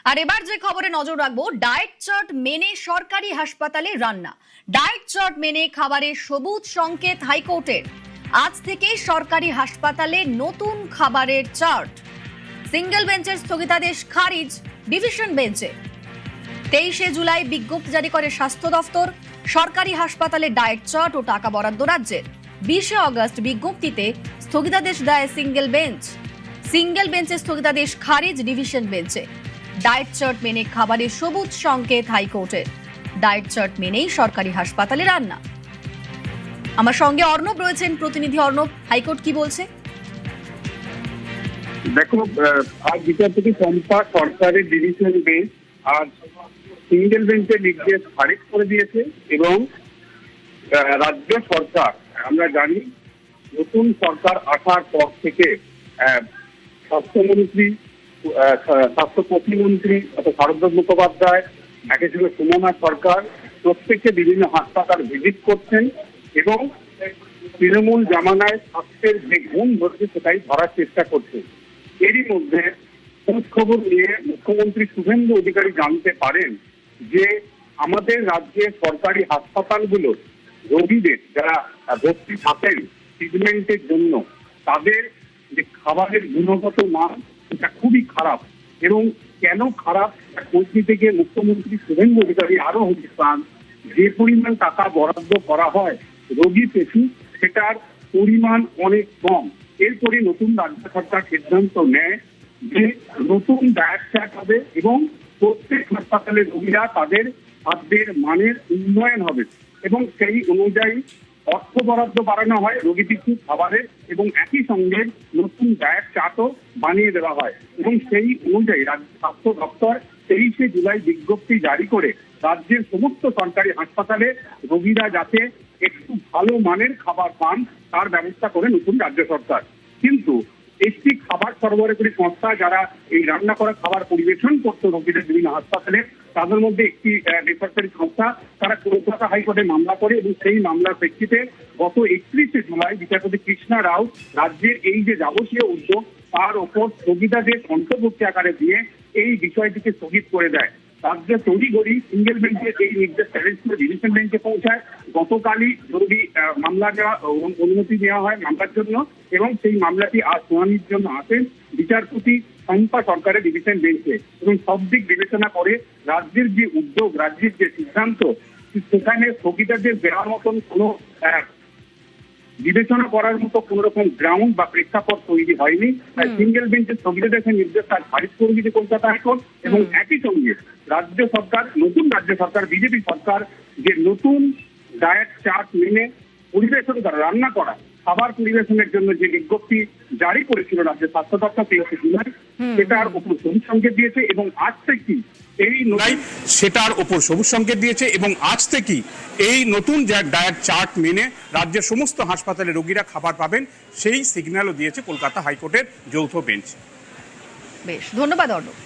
আর এবার যে খবরে নজর রাখবো, ডায়েট চার্ট মেনে সরকারি হাসপাতালে রান্না। ডায়েট চার্ট মেনে খাবারের সবুজ সংকেত হাইকোর্টের। আজ থেকে সরকারি হাসপাতালে নতুন খাবারের চার্ট। সিঙ্গেল বেঞ্চের স্থগিতাদেশ খারিজ ডিভিশন বেঞ্চে। 23 জুলাই বিজ্ঞপ্তি জারি করে স্বাস্থ্য দফতর। সরকারি হাসপাতালে ডায়েট চার্ট ও টাকা বরাদ্দ রাজ্যের। 20 আগস্ট বিজ্ঞপ্তিতে স্থগিতাদেশ দেয় সিঙ্গেল বেঞ্চ। সিঙ্গেল বেঞ্চের স্থগিতাদেশ খারিজ ডিভিশন বেঞ্চে। ডায়েট চার্ট মেনে খাবারের সবুজ সংকেত হাইকোর্টের। ডায়েট চার্ট মেনেই সরকারি হাসপাতালে রান্না। আমার সঙ্গে অর্ণব রয়েছেন, প্রতিনিধি অর্ণব, হাইকোর্ট কি বলছে? দেখো, আজ বিচারপতি পম্পা সরকারের ডিভিশন বেঞ্চ আজ সিঙ্গেল বেঞ্চের নির্দেশ খারিজ করে দিয়েছে এবং রাজ্য সরকার, আমরা জানি নতুন সরকার আসার পর থেকে স্বাস্থ্যমন্ত্রী, স্বাস্থ্য প্রতিমন্ত্রী অর্থাৎ শারদা মুখোপাধ্যায়, একই সঙ্গে সুমনা সরকার প্রত্যেকে বিভিন্ন হাসপাতাল ভিজিট করছেন এবং তৃণমূল জামানায় স্বাস্থ্যের যে গুণ ধরছে সেটাই ধরার চেষ্টা করছে। এরই মধ্যে খোঁজ খবর নিয়ে মুখ্যমন্ত্রী শুভেন্দু অধিকারী জানতে পারেন যে আমাদের রাজ্যের সরকারি হাসপাতালগুলো রোগীদের যারা ভর্তি থাকেন ট্রিটমেন্টের জন্য তাদের যে খাবারের গুণগত মান সেটা খুবই খারাপ। এবং কেন খারাপ খোঁজ নিতে গিয়ে মুখ্যমন্ত্রী শুভেন্দু অধিকারী আরো হুঁশিয়ার পান, যে পরিমাণ টাকা বরাদ্দ করা হয় রোগী পিছু সেটার পরিমাণ অনেক কম। এরপরে নতুন রাজ্য সরকার সিদ্ধান্ত নেয় যে নতুন ডায়েট চার্ট হবে এবং প্রত্যেক হাসপাতালের রোগীরা তাদের খাদ্যের মানের উন্নয়ন হবে এবং সেই অনুযায়ী অর্থ বরাদ্দ বাড়ানো হয় রোগী পিছু খাবারের এবং একই সঙ্গে নতুন ডায়েট চার্টও বানিয়ে দেওয়া হয় এবং সেই অনুযায়ী রাজ্য স্বাস্থ্য দপ্তর 23 জুলাই বিজ্ঞপ্তি জারি করে রাজ্যের সমস্ত সরকারি হাসপাতালে রোগীরা যাতে একটু ভালো মানের খাবার পান তার ব্যবস্থা করে নতুন রাজ্য সরকার। কিন্তু একটি খাবার সরবরাহকারী সংস্থা যারা এই রান্না করা খাবার পরিবেশন করতো রোগীদের বিভিন্ন হাসপাতালে, তাদের মধ্যে একটি বেসরকারি সংস্থা তারা কলকাতা হাইকোর্টে মামলা করে এবং সেই মামলার প্রেক্ষিতে গত 31 জুলাই বিচারপতি কৃষ্ণা রাও রাজ্যের এই যে যাবতীয় উদ্যোগ তার ওপর স্থগিতাদেশ অন্তর্বর্তী আকারে দিয়ে এই বিষয়টিকে স্থগিত করে দেয়। রাজ্য তড়িঘড়ি সিঙ্গেল বেঞ্চের এই নির্দেশ চ্যালেঞ্জ করে ডিভিশন বেঞ্চে পৌঁছায়। গতকালই জরুরি মামলা নেওয়া অনুমতি নেওয়া হয় মামলার জন্য এবং সেই মামলাটি আজ শুনানির জন্য আসেন বিচারপতি পম্পা সরকারের ডিভিশন বেঞ্চে এবং সব দিক বিবেচনা করে রাজ্যের যে উদ্যোগ, রাজ্যের যে সিদ্ধান্ত, সেখানে স্থগিতাদেশ দেওয়ার মতন কোনো বিবেচনা করার মতো কোন রকম গ্রাউন্ড বা প্রেক্ষাপট তৈরি হয়নি। সিঙ্গেল বেঞ্চের স্থগিতাদেশের নির্দেশ তার খারিজ করে দিয়েছে কলকাতা হাইকোর্ট এবং একই সঙ্গে রাজ্য সরকার, নতুন রাজ্য সরকার বিজেপি সরকার যে নতুন ডায়েট চার্ট মেনে পরিবেশন করা, রান্না করা খাবার পরিবেশনের জন্য যে বিজ্ঞপ্তি জারি করেছিল রাজ্য স্বাস্থ্য দপ্তর 23 জুলাই, সেটার উপর সবুজ সংকেত দিয়েছে এবং আজ থেকে সেটার উপর সবুজ সংকেত দিয়েছে এবং আজ থেকে এই নতুন ডায়েট চার্ট মেনে রাজ্যের সমস্ত হাসপাতালে রোগীরা খাবার পাবেন সেই সিগন্যালও দিয়েছে কলকাতা হাইকোর্টের যৌথ বেঞ্চ। বেশ, ধন্যবাদ অর্ণব।